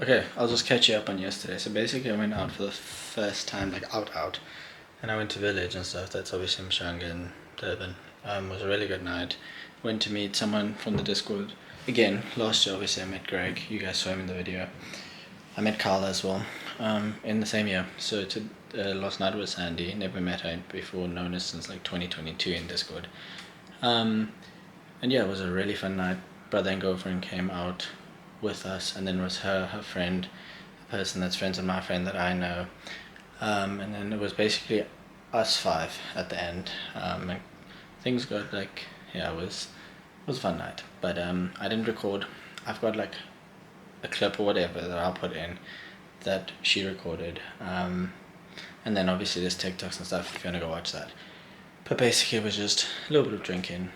Okay, I'll just catch you up on yesterday. So basically I went out for the first time, like out. And I went to Village and stuff. That's obviously Mshanga and Durban. It was a really good night. Went to meet someone from the Discord. Again, last year obviously I met Greg. You guys saw him in the video. I met Carla as well, in the same year. So last night was Sandy. Never met her before, known her since like 2022 in Discord. And yeah, it was a really fun night. Brother and girlfriend came out with us, and then was her friend, the person that's friends with my friend that I know. And then it was basically us five at the end. And things got like, yeah, it was a fun night. But I didn't record. I've got like a clip or whatever that I'll put in that she recorded. And then obviously there's TikToks and stuff if you want to go watch that. But basically it was just a little bit of drinking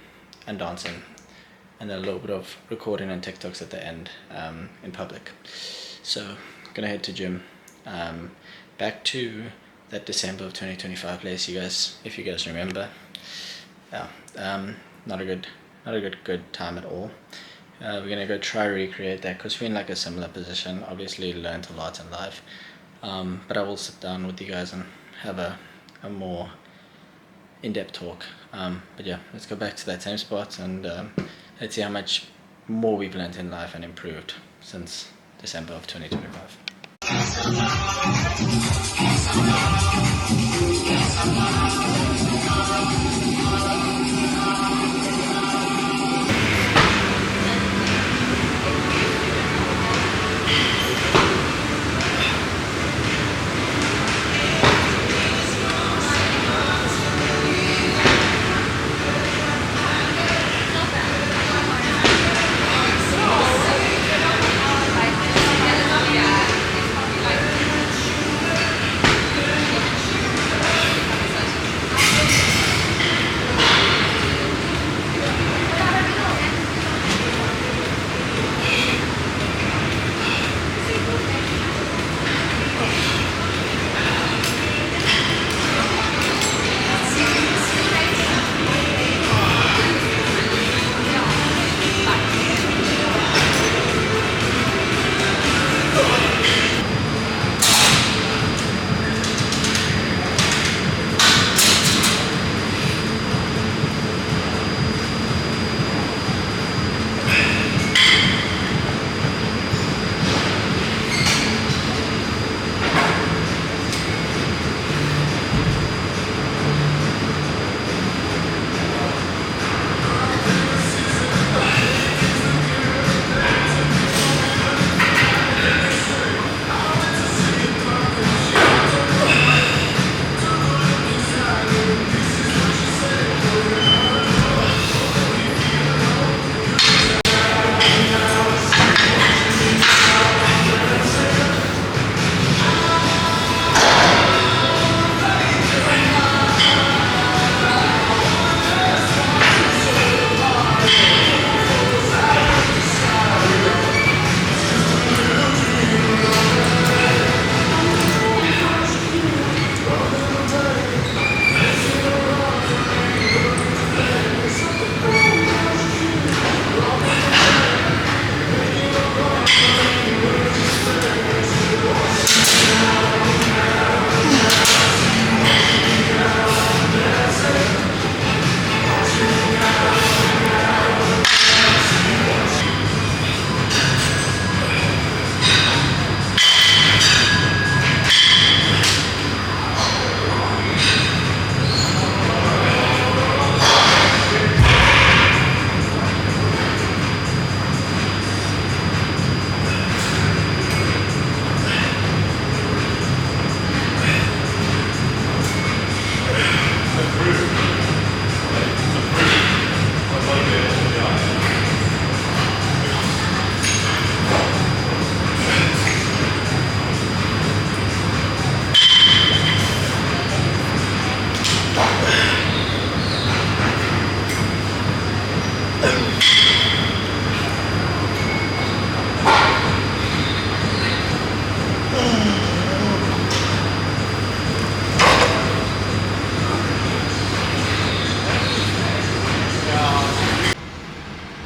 and dancing, and then a little bit of recording and TikToks at the end, in public. So gonna head to gym, back to that December of 2025 place, you guys, if you guys remember. Yeah, not a good time at all. We're gonna go try recreate that because we're in like a similar position. Obviously learned a lot in life, but I will sit down with you guys and have a more in-depth talk. But yeah, let's go back to that same spot and let's see how much more we've learned in life and improved since December of 2025.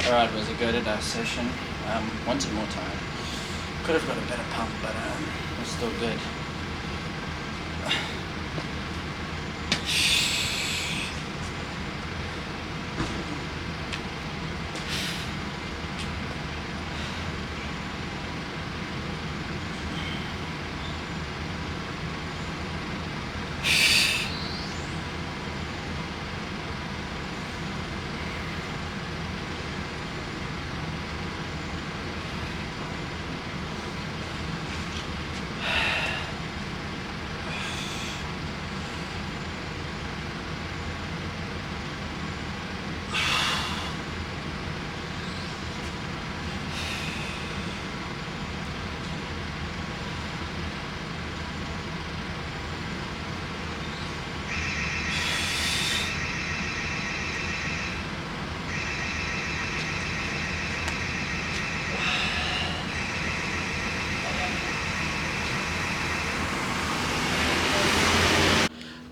Alright, was a good at our session. Wanted more time. Could have got a better pump, but it was still good.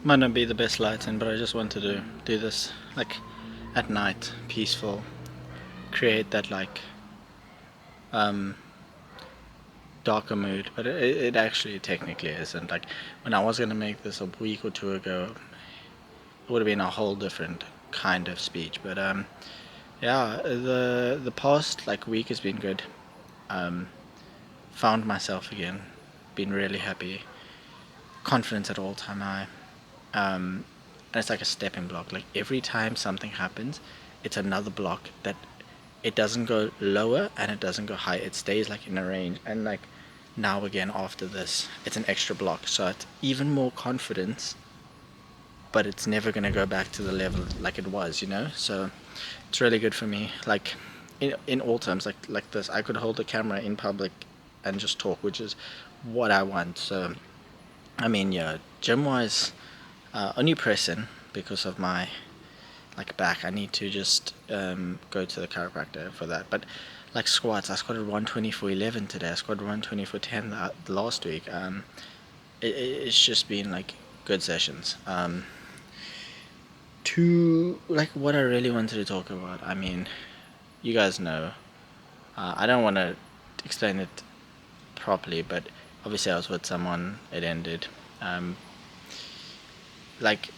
Might not be the best lighting, but I just wanted to do this like at night, peaceful, create that like darker mood. But it actually technically isn't. Like when I was gonna make this a week or two ago, it would have been a whole different kind of speech. But yeah, the past like week has been good. Found myself again, been really happy, confidence at all time high. And it's like a stepping block. Like every time something happens, it's another block that it doesn't go lower and it doesn't go high. It stays like in a range. And like now again after this, it's an extra block. So it's even more confidence, but it's never gonna go back to the level like it was, you know. So it's really good for me. Like in all terms, like this, I could hold the camera in public and just talk, which is what I want. So I mean, yeah, gym wise. Only pressing because of my like back. I need to just go to the chiropractor for that. But like squats, I squatted 120 for 11 today. I squatted 120 for 10 last week. It's just been like good sessions. To like what I really wanted to talk about. I mean, you guys know. I don't want to explain it properly, but obviously I was with someone. It ended. Like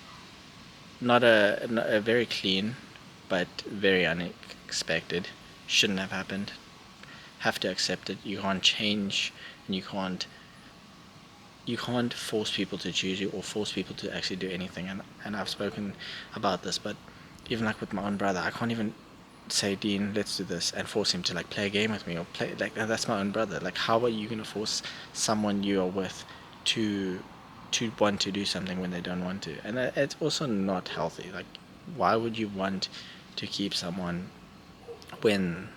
not a very clean, but very unexpected. Shouldn't have happened. Have to accept it. You can't change, and you can't force people to choose you or force people to actually do anything. And I've spoken about this, but even like with my own brother, I can't even say, Dean, let's do this, and force him to like play a game with me or play like that's my own brother. Like how are you gonna force someone you are with to want to do something when they don't want to? And it's also not healthy. Like why would you want to keep someone when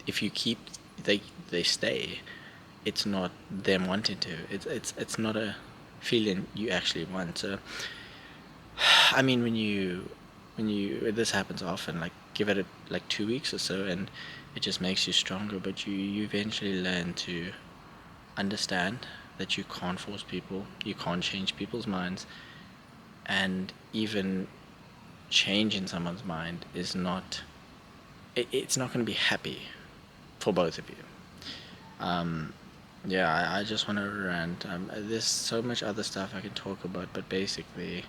if you keep they stay, it's not them wanting to, it's not a feeling you actually want. So I mean when you this happens often, like give it like 2 weeks or so and it just makes you stronger, but you eventually learn to understand that you can't force people, you can't change people's minds, and even change in someone's mind is not it's not going to be happy for both of you. Yeah, I just want to rant. There's so much other stuff I can talk about, but basically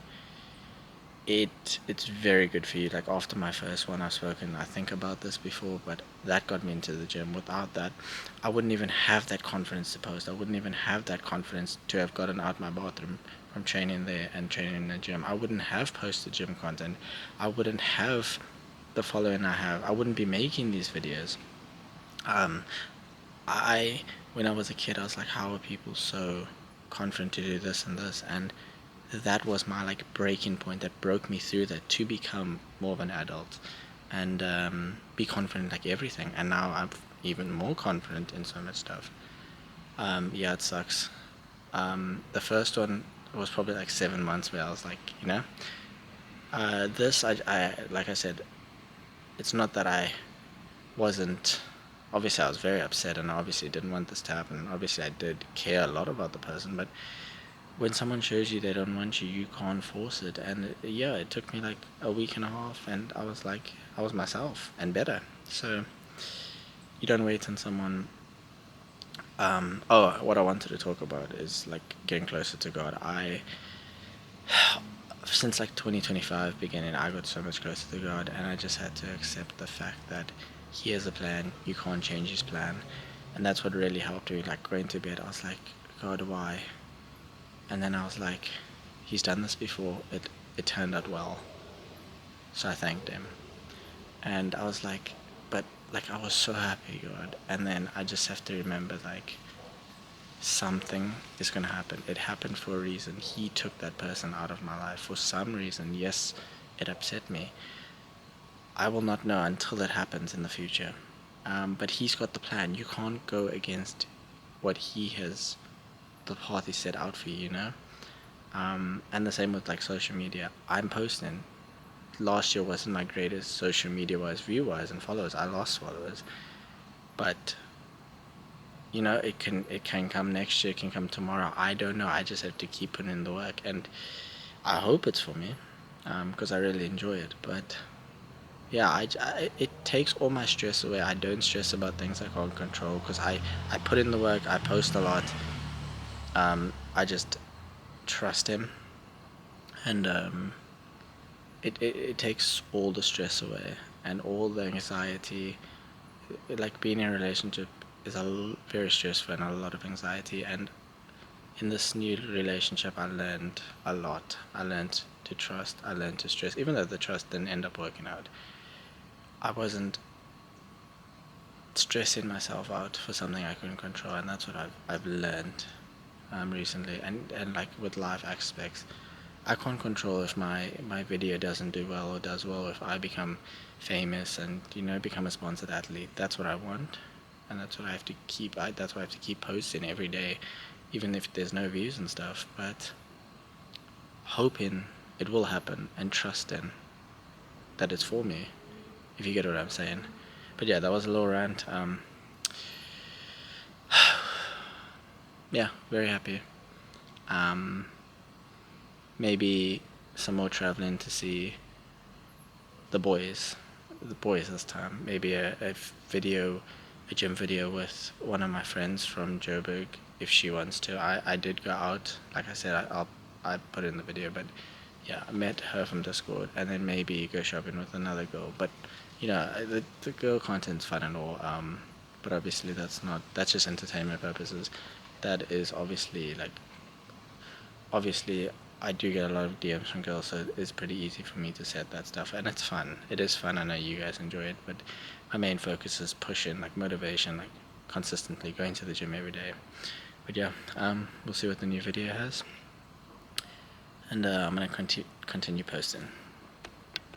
it's very good for you. Like after my first one, I've spoken I think about this before, but that got me into the gym. Without that, I wouldn't even have that confidence to post. I wouldn't even have that confidence to have gotten out my bathroom from training there and training in the gym. I wouldn't have posted gym content. I wouldn't have the following I have. I wouldn't be making these videos. um I when I was a kid, I was like, how are people so confident to do this and this? And that was my like breaking point that broke me through that to become more of an adult and be confident like everything. And now I'm even more confident in so much stuff. Yeah, it sucks. The first one was probably like 7 months where I was like, this I like I said, it's not that I wasn't. Obviously, I was very upset, and I obviously didn't want this to happen. Obviously, I did care a lot about the person, but when someone shows you they don't want you, you can't force it. And yeah, it took me like a week and a half, and I was like, I was myself and better. So you don't wait on someone What I wanted to talk about is like getting closer to God. Since like 2025 beginning, I got so much closer to God, and I just had to accept the fact that He has a plan. You can't change His plan, and that's what really helped me. Like going to bed, I was like, God, why? And then I was like, He's done this before. It turned out well, so I thanked Him, and I was like, but like I was so happy, God. And then I just have to remember like something is going to happen. It happened for a reason. He took that person out of my life for some reason. Yes, it upset me. I will not know until it happens in the future. But he's got the plan. You can't go against what he has, the path he set out for you, you know? And the same with like social media. I'm posting. Last year wasn't my greatest social media wise, view wise, and followers. I lost followers. But it can come next year, it can come tomorrow. I don't know. I just have to keep putting in the work, and I hope it's for me, because I really enjoy it. But yeah, it takes all my stress away. I don't stress about things I can't control because I put in the work. I post a lot. I just trust him, and it takes all the stress away and all the anxiety. Like being in a relationship is very stressful and a lot of anxiety, and in this new relationship, I learned a lot. I learned to trust. I learned to stress. Even though the trust didn't end up working out, I wasn't stressing myself out for something I couldn't control, and that's what I've learned recently. And like with life aspects, I can't control if my video doesn't do well or does well. If I become famous and become a sponsored athlete, that's what I want, and that's what I have to keep. That's why I have to keep posting every day, even if there's no views and stuff. But hoping it will happen and trusting that it's for me, if you get what I'm saying. But yeah, that was a little rant. Yeah, very happy. Um, Maybe some more traveling to see the boys, this time. Maybe a gym video with one of my friends from Joburg, if she wants to. I did go out, like I said, I put in the video, but yeah, I met her from Discord, and then maybe go shopping with another girl. But the girl content's fun and all. But obviously that's just entertainment purposes. That is obviously I do get a lot of DMs from girls, so it's pretty easy for me to set that stuff, and it's fun. It is fun. I know you guys enjoy it, but my main focus is pushing, like motivation, like consistently going to the gym every day. But yeah, we'll see what the new video has, and I'm gonna continue posting.